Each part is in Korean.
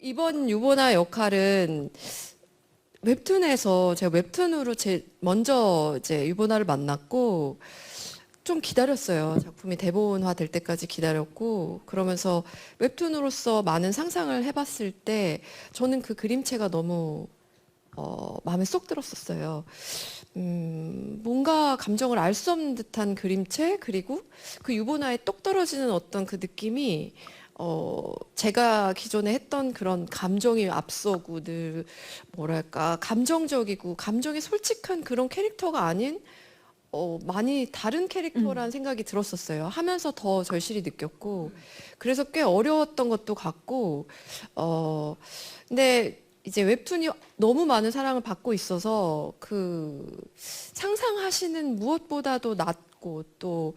이번 유보나 역할은 웹툰에서 제가 웹툰으로 먼저 이제 유보나를 만났고 좀 기다렸어요. 작품이 대본화 될 때까지 기다렸고 그러면서 웹툰으로서 많은 상상을 해봤을 때 저는 그 그림체가 너무 마음에 쏙 들었었어요. 뭔가 감정을 알 수 없는 듯한 그림체 그리고 그 유보나에 똑 떨어지는 어떤 그 느낌이 제가 기존에 했던 그런 감정이 앞서고 늘 뭐랄까 감정적이고 감정이 솔직한 그런 캐릭터가 아닌 많이 다른 캐릭터라는 생각이 들었었어요. 하면서 더 절실히 느꼈고 그래서 꽤 어려웠던 것도 같고 근데 이제 웹툰이 너무 많은 사랑을 받고 있어서 그 상상하시는 무엇보다도 낫고 또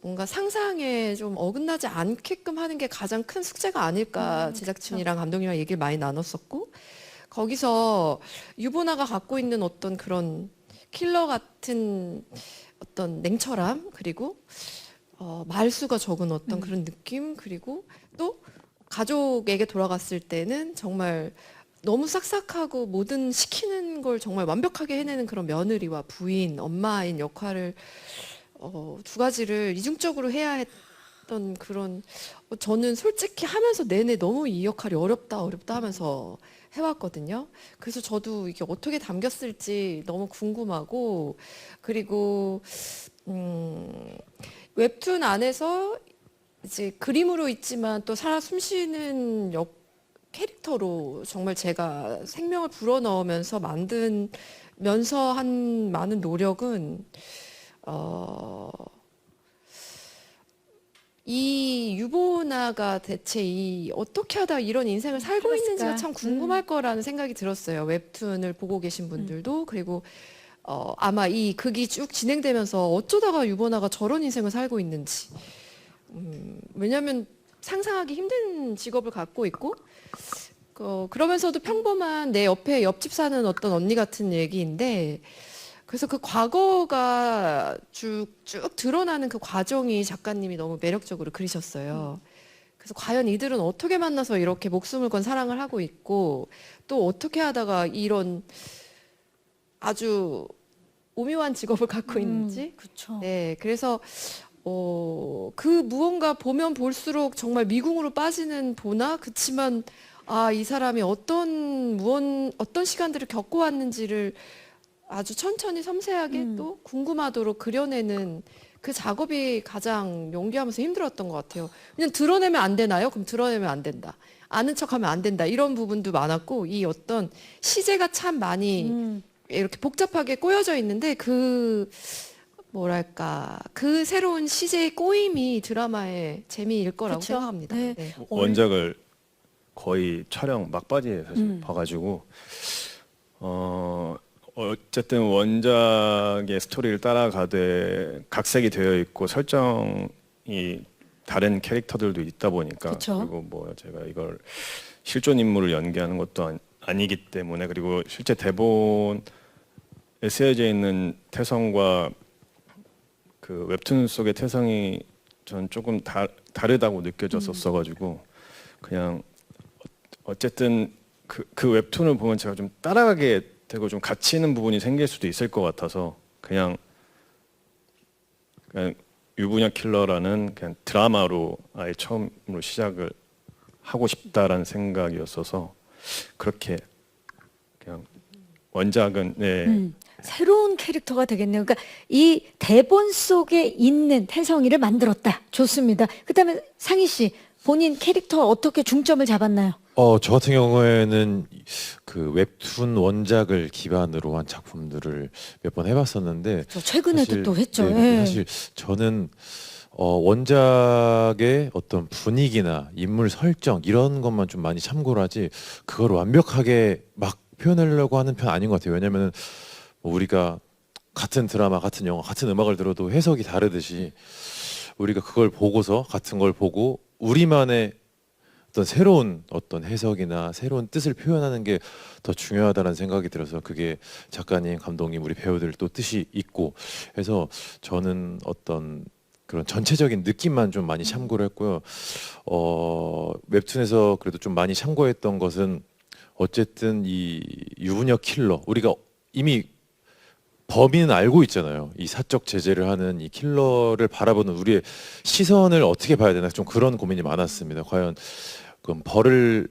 뭔가 상상에 좀 어긋나지 않게끔 하는 게 가장 큰 숙제가 아닐까 제작진이랑 감독님이랑 얘기를 많이 나눴었고 거기서 유보나가 갖고 있는 어떤 그런 킬러 같은 어떤 냉철함 그리고 말수가 적은 어떤 그런 느낌 그리고 또 가족에게 돌아갔을 때는 정말 너무 싹싹하고 모든 시키는 걸 정말 완벽하게 해내는 그런 며느리와 부인, 엄마인 역할을 두 가지를 이중적으로 해야 했던 그런 저는 솔직히 하면서 내내 너무 이 역할이 어렵다 하면서 해왔거든요. 그래서 저도 이게 어떻게 담겼을지 너무 궁금하고 그리고 웹툰 안에서 이제 그림으로 있지만 또 살아 숨쉬는 캐릭터로 정말 제가 생명을 불어넣으면서 만들면서 한 많은 노력은 이 유보나가 대체 어떻게 하다 이런 인생을 살고 있는지가 참 궁금할 거라는 생각이 들었어요. 웹툰을 보고 계신 분들도 그리고 아마 이 극이 쭉 진행되면서 어쩌다가 유보나가 저런 인생을 살고 있는지 왜냐하면 상상하기 힘든 직업을 갖고 있고 그러면서도 평범한 내 옆에 옆집 사는 어떤 언니 같은 얘기인데 그래서 그 과거가 쭉 드러나는 그 과정이 작가님이 너무 매력적으로 그리셨어요. 그래서 과연 이들은 어떻게 만나서 이렇게 목숨을 건 사랑을 하고 있고 또 어떻게 하다가 이런 아주 오묘한 직업을 갖고 있는지. 그쵸. 네, 그래서 그 무언가 보면 볼수록 정말 미궁으로 빠지는 보나 그치만 이 사람이 어떤 시간들을 겪어왔는지를 아주 천천히 섬세하게 또 궁금하도록 그려내는 그 작업이 가장 연기하면서 힘들었던 것 같아요. 그냥 드러내면 안 되나요? 그럼 드러내면 안 된다. 아는 척하면 안 된다. 이런 부분도 많았고 이 어떤 시제가 참 많이 이렇게 복잡하게 꼬여져 있는데 뭐랄까 그 새로운 시제의 꼬임이 드라마의 재미일 거라고 그쵸? 생각합니다. 네. 네. 원작을 거의 촬영 막바지에 사실 봐가지고 어쨌든 원작의 스토리를 따라가되 각색이 되어 있고 설정이 다른 캐릭터들도 있다 보니까 그쵸. 그리고 뭐 제가 이걸 실존 인물을 연기하는 것도 아니기 때문에 그리고 실제 대본에 쓰여져 있는 태성과 그 웹툰 속의 태성이 전 조금 다르다고 느껴졌었어가지고 그냥 어쨌든 그 웹툰을 보면 제가 좀 따라가게 되고 좀 가치 있는 부분이 생길 수도 있을 것 같아서 그냥 유부녀 킬러라는 그냥 드라마로 아예 처음으로 시작을 하고 싶다라는 생각이었어서 그렇게 그냥 원작은 네. 새로운 캐릭터가 되겠네요. 그러니까 이 대본 속에 있는 태성이를 만들었다. 좋습니다. 그다음에 상희 씨 본인 캐릭터 어떻게 중점을 잡았나요? 저 같은 경우에는 그 웹툰 원작을 기반으로 한 작품들을 몇 번 해봤었는데 저 최근에도 사실, 또 했죠. 네, 예. 사실 저는 원작의 어떤 분위기나 인물 설정 이런 것만 좀 많이 참고를 하지 그걸 완벽하게 막 표현하려고 하는 편 아닌 것 같아요. 왜냐면은 뭐 우리가 같은 드라마, 같은 영화, 같은 음악을 들어도 해석이 다르듯이 우리가 그걸 보고서 같은 걸 보고 우리만의 어떤 새로운 어떤 해석이나 새로운 뜻을 표현하는 게 더 중요하다는 생각이 들어서 그게 작가님, 감독님, 우리 배우들 또 뜻이 있고 해서 저는 어떤 그런 전체적인 느낌만 좀 많이 참고를 했고요. 웹툰에서 그래도 좀 많이 참고했던 것은 어쨌든 이 유부녀 킬러, 우리가 이미 범인은 알고 있잖아요. 이 사적 제재를 하는 이 킬러를 바라보는 우리의 시선을 어떻게 봐야 되나 좀 그런 고민이 많았습니다. 과연 그럼 벌을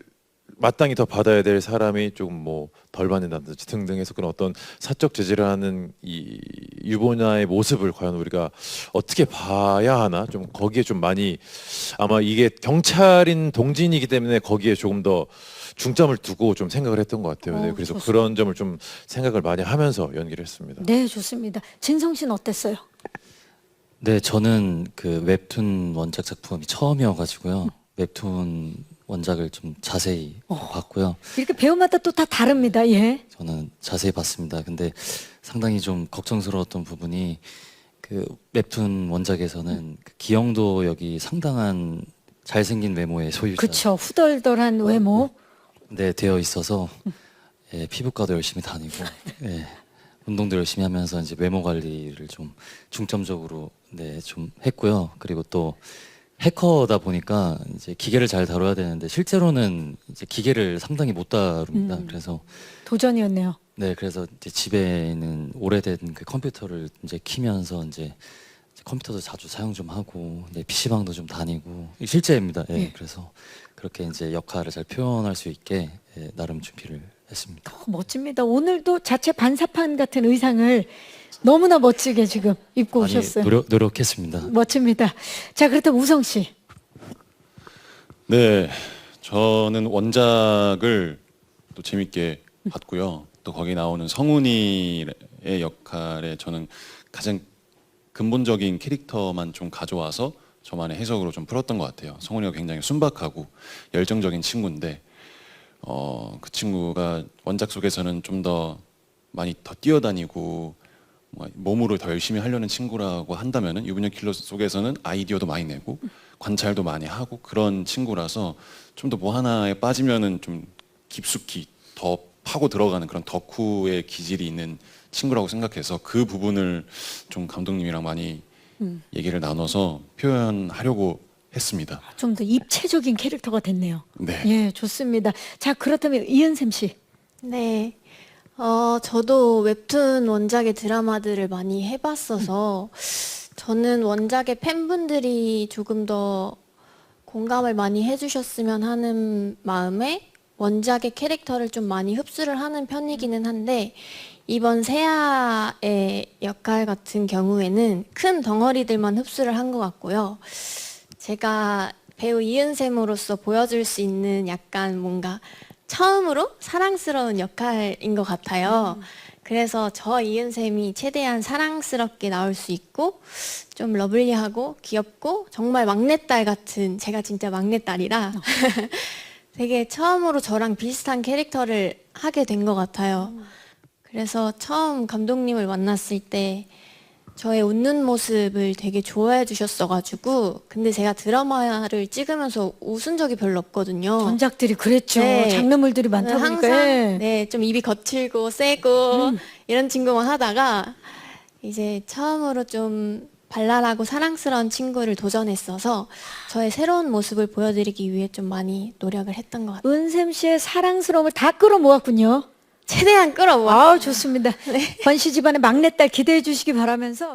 마땅히 더 받아야 될 사람이 조금 뭐 덜 받는다든지 등등 해서 그런 어떤 사적 제재를 하는 이 유부녀의 모습을 과연 우리가 어떻게 봐야 하나 좀 거기에 좀 많이 아마 이게 경찰인 동진이기 때문에 거기에 조금 더 중점을 두고 좀 생각을 했던 것 같아요. 네, 그래서 좋습니다. 그런 점을 좀 생각을 많이 하면서 연기를 했습니다. 네, 좋습니다. 진성 씨는 어땠어요? 네, 저는 그 웹툰 원작 작품이 처음이어가지고요. 웹툰 원작을 좀 자세히 봤고요. 이렇게 배우마다 또 다 다릅니다. 예. 저는 자세히 봤습니다. 근데 상당히 좀 걱정스러웠던 부분이 그 웹툰 원작에서는 그 기영도 역이 상당한 잘생긴 외모의 소유자. 그렇죠. 후덜덜한 외모. 네, 되어 있어서 예, 피부과도 열심히 다니고 예, 운동도 열심히 하면서 이제 외모 관리를 좀 중점적으로 네, 좀 했고요. 그리고 또 해커다 보니까 이제 기계를 잘 다뤄야 되는데 실제로는 이제 기계를 상당히 못 다룹니다. 그래서 도전이었네요. 네, 그래서 이제 집에 있는 오래된 그 컴퓨터를 이제 키면서 이제 컴퓨터도 자주 사용 좀 하고, 네, PC방도 좀 다니고 실제입니다. 예, 예. 그래서 그렇게 이제 역할을 잘 표현할 수 있게 예, 나름 준비를 했습니다. 멋집니다. 오늘도 자체 반사판 같은 의상을 너무나 멋지게 지금 입고 많이 오셨어요. 노력했습니다. 멋집니다. 자, 그렇다면 우성 씨. 네, 저는 원작을 또 재밌게 봤고요. 또 거기 나오는 성훈이의 역할에 저는 가장 근본적인 캐릭터만 좀 가져와서 저만의 해석으로 좀 풀었던 것 같아요. 성훈이가 굉장히 순박하고 열정적인 친구인데 그 친구가 원작 속에서는 좀 더 많이 더 뛰어다니고 몸으로 더 열심히 하려는 친구라고 한다면은 유부녀 킬러 속에서는 아이디어도 많이 내고 관찰도 많이 하고 그런 친구라서 좀 더 뭐 하나에 빠지면은 좀 깊숙이 더 파고 들어가는 그런 덕후의 기질이 있는 친구라고 생각해서 그 부분을 좀 감독님이랑 많이 얘기를 나눠서 표현하려고 했습니다. 좀 더 입체적인 캐릭터가 됐네요. 네. 예, 좋습니다. 자, 그렇다면 이은샘 씨. 네. 저도 웹툰 원작의 드라마들을 많이 해봤어서 저는 원작의 팬분들이 조금 더 공감을 많이 해주셨으면 하는 마음에 원작의 캐릭터를 좀 많이 흡수를 하는 편이기는 한데 이번 세아의 역할 같은 경우에는 큰 덩어리들만 흡수를 한 것 같고요. 제가 배우 이은샘으로서 보여줄 수 있는 약간 뭔가 처음으로 사랑스러운 역할인 것 같아요. 그래서 저 이은샘이 최대한 사랑스럽게 나올 수 있고 좀 러블리하고 귀엽고 정말 막내딸 같은, 제가 진짜 막내딸이라 되게 처음으로 저랑 비슷한 캐릭터를 하게 된 것 같아요. 그래서 처음 감독님을 만났을 때 저의 웃는 모습을 되게 좋아해 주셨어가지고 근데 제가 드라마를 찍으면서 웃은 적이 별로 없거든요. 전작들이 그랬죠. 네. 장르물들이 많다 보니까. 항상 예. 네, 좀 입이 거칠고 세고 이런 친구만 하다가 이제 처음으로 좀 발랄하고 사랑스러운 친구를 도전했어서 저의 새로운 모습을 보여드리기 위해 좀 많이 노력을 했던 것 같아요. 은샘 씨의 사랑스러움을 다 끌어모았군요. 최대한 끌어모아. 아, 좋습니다. 권씨 집안의 막내딸 기대해 주시기 바라면서